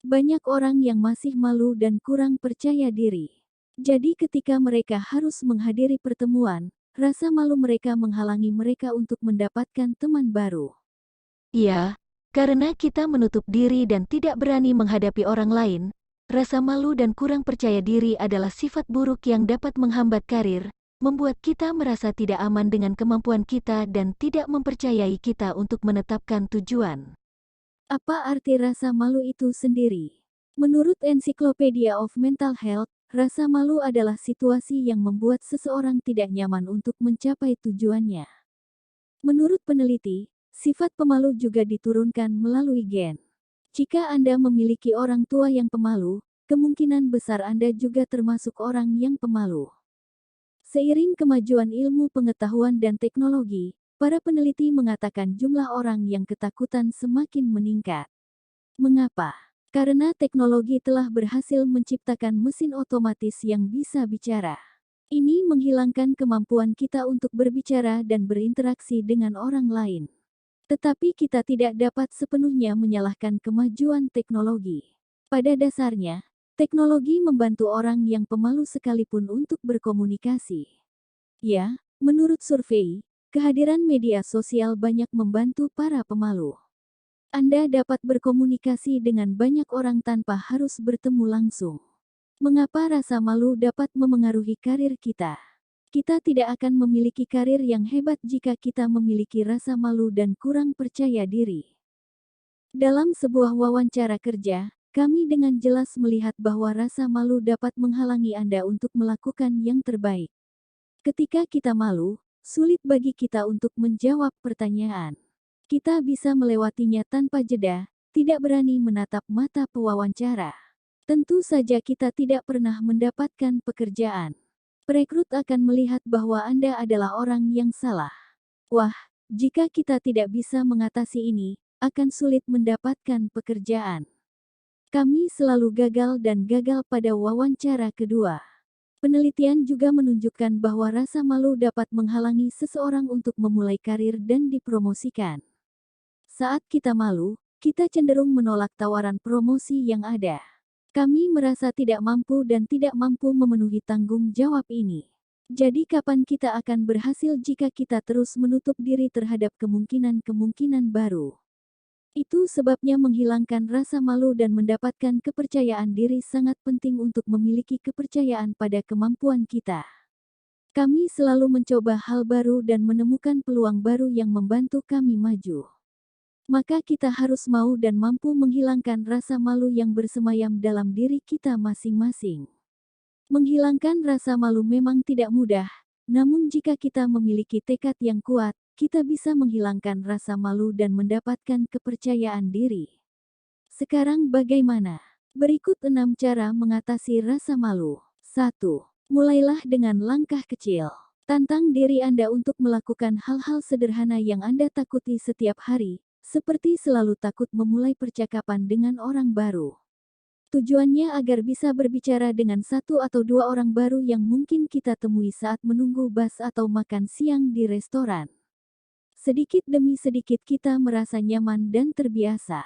Banyak orang yang masih malu dan kurang percaya diri. Jadi ketika mereka harus menghadiri pertemuan, rasa malu mereka menghalangi mereka untuk mendapatkan teman baru. Iya, karena kita menutup diri dan tidak berani menghadapi orang lain, rasa malu dan kurang percaya diri adalah sifat buruk yang dapat menghambat karir, membuat kita merasa tidak aman dengan kemampuan kita dan tidak mempercayai kita untuk menetapkan tujuan. Apa arti rasa malu itu sendiri? Menurut Encyclopedia of Mental Health, rasa malu adalah situasi yang membuat seseorang tidak nyaman untuk mencapai tujuannya. Menurut peneliti, sifat pemalu juga diturunkan melalui gen. Jika Anda memiliki orang tua yang pemalu, kemungkinan besar Anda juga termasuk orang yang pemalu. Seiring kemajuan ilmu pengetahuan dan teknologi, para peneliti mengatakan jumlah orang yang ketakutan semakin meningkat. Mengapa? Karena teknologi telah berhasil menciptakan mesin otomatis yang bisa bicara. Ini menghilangkan kemampuan kita untuk berbicara dan berinteraksi dengan orang lain. Tetapi kita tidak dapat sepenuhnya menyalahkan kemajuan teknologi. Pada dasarnya, teknologi membantu orang yang pemalu sekalipun untuk berkomunikasi. Ya, menurut survei, kehadiran media sosial banyak membantu para pemalu. Anda dapat berkomunikasi dengan banyak orang tanpa harus bertemu langsung. Mengapa rasa malu dapat memengaruhi karir kita? Kita tidak akan memiliki karir yang hebat jika kita memiliki rasa malu dan kurang percaya diri. Dalam sebuah wawancara kerja, kami dengan jelas melihat bahwa rasa malu dapat menghalangi Anda untuk melakukan yang terbaik. Ketika kita malu, sulit bagi kita untuk menjawab pertanyaan. Kita bisa melewatinya tanpa jeda, tidak berani menatap mata pewawancara. Tentu saja kita tidak pernah mendapatkan pekerjaan. Perekrut akan melihat bahwa Anda adalah orang yang salah. Wah, jika kita tidak bisa mengatasi ini, akan sulit mendapatkan pekerjaan. Kami selalu gagal dan gagal pada wawancara kedua. Penelitian juga menunjukkan bahwa rasa malu dapat menghalangi seseorang untuk memulai karir dan dipromosikan. Saat kita malu, kita cenderung menolak tawaran promosi yang ada. Kami merasa tidak mampu dan tidak mampu memenuhi tanggung jawab ini. Jadi kapan kita akan berhasil jika kita terus menutup diri terhadap kemungkinan-kemungkinan baru? Itu sebabnya menghilangkan rasa malu dan mendapatkan kepercayaan diri sangat penting untuk memiliki kepercayaan pada kemampuan kita. Kami selalu mencoba hal baru dan menemukan peluang baru yang membantu kami maju. Maka kita harus mau dan mampu menghilangkan rasa malu yang bersemayam dalam diri kita masing-masing. Menghilangkan rasa malu memang tidak mudah, namun jika kita memiliki tekad yang kuat, kita bisa menghilangkan rasa malu dan mendapatkan kepercayaan diri. Sekarang bagaimana? Berikut 6 cara mengatasi rasa malu. 1. Mulailah dengan langkah kecil. Tantang diri Anda untuk melakukan hal-hal sederhana yang Anda takuti setiap hari, seperti selalu takut memulai percakapan dengan orang baru. Tujuannya agar bisa berbicara dengan satu atau dua orang baru yang mungkin kita temui saat menunggu bus atau makan siang di restoran. Sedikit demi sedikit kita merasa nyaman dan terbiasa.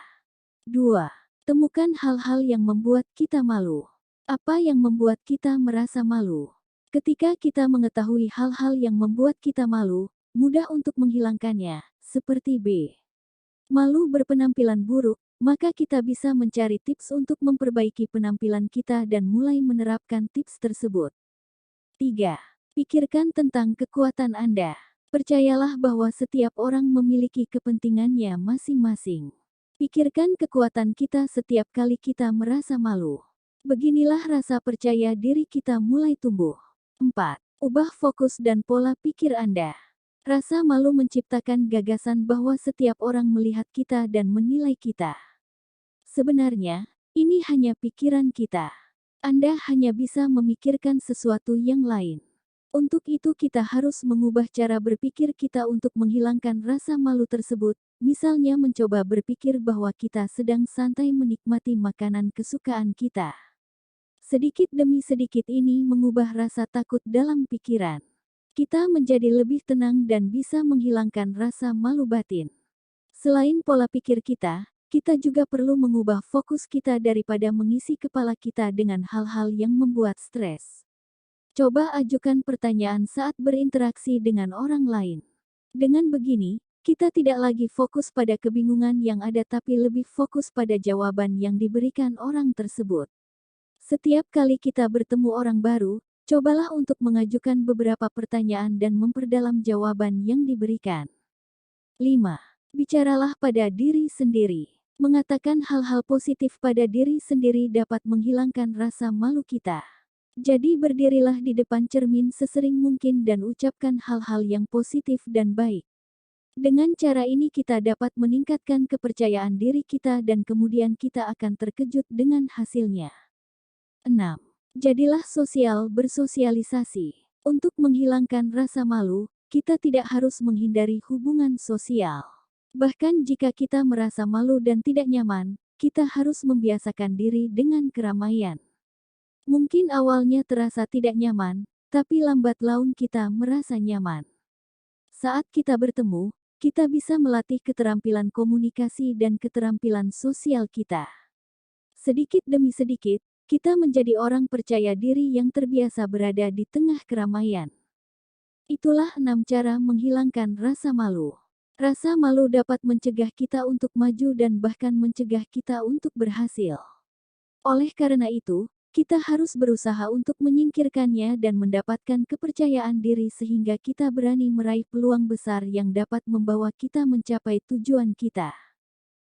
2. Temukan hal-hal yang membuat kita malu. Apa yang membuat kita merasa malu? Ketika kita mengetahui hal-hal yang membuat kita malu, mudah untuk menghilangkannya, seperti B. Malu berpenampilan buruk, maka kita bisa mencari tips untuk memperbaiki penampilan kita dan mulai menerapkan tips tersebut. 3. Pikirkan tentang kekuatan Anda. Percayalah bahwa setiap orang memiliki kepentingannya masing-masing. Pikirkan kekuatan kita setiap kali kita merasa malu. Beginilah rasa percaya diri kita mulai tumbuh. 4. Ubah fokus dan pola pikir Anda. Rasa malu menciptakan gagasan bahwa setiap orang melihat kita dan menilai kita. Sebenarnya, ini hanya pikiran kita. Anda hanya bisa memikirkan sesuatu yang lain. Untuk itu kita harus mengubah cara berpikir kita untuk menghilangkan rasa malu tersebut, misalnya mencoba berpikir bahwa kita sedang santai menikmati makanan kesukaan kita. Sedikit demi sedikit ini mengubah rasa takut dalam pikiran. Kita menjadi lebih tenang dan bisa menghilangkan rasa malu batin. Selain pola pikir kita, kita juga perlu mengubah fokus kita daripada mengisi kepala kita dengan hal-hal yang membuat stres. Coba ajukan pertanyaan saat berinteraksi dengan orang lain. Dengan begini, kita tidak lagi fokus pada kebingungan yang ada tapi lebih fokus pada jawaban yang diberikan orang tersebut. Setiap kali kita bertemu orang baru, cobalah untuk mengajukan beberapa pertanyaan dan memperdalam jawaban yang diberikan. 5. Bicaralah pada diri sendiri. Mengatakan hal-hal positif pada diri sendiri dapat menghilangkan rasa malu kita. Jadi berdirilah di depan cermin sesering mungkin dan ucapkan hal-hal yang positif dan baik. Dengan cara ini kita dapat meningkatkan kepercayaan diri kita dan kemudian kita akan terkejut dengan hasilnya. 6. Jadilah sosial bersosialisasi. Untuk menghilangkan rasa malu, kita tidak harus menghindari hubungan sosial. Bahkan jika kita merasa malu dan tidak nyaman, kita harus membiasakan diri dengan keramaian. Mungkin awalnya terasa tidak nyaman, tapi lambat laun kita merasa nyaman. Saat kita bertemu, kita bisa melatih keterampilan komunikasi dan keterampilan sosial kita. Sedikit demi sedikit, kita menjadi orang percaya diri yang terbiasa berada di tengah keramaian. Itulah 6 cara menghilangkan rasa malu. Rasa malu dapat mencegah kita untuk maju dan bahkan mencegah kita untuk berhasil. Oleh karena itu, kita harus berusaha untuk menyingkirkannya dan mendapatkan kepercayaan diri sehingga kita berani meraih peluang besar yang dapat membawa kita mencapai tujuan kita.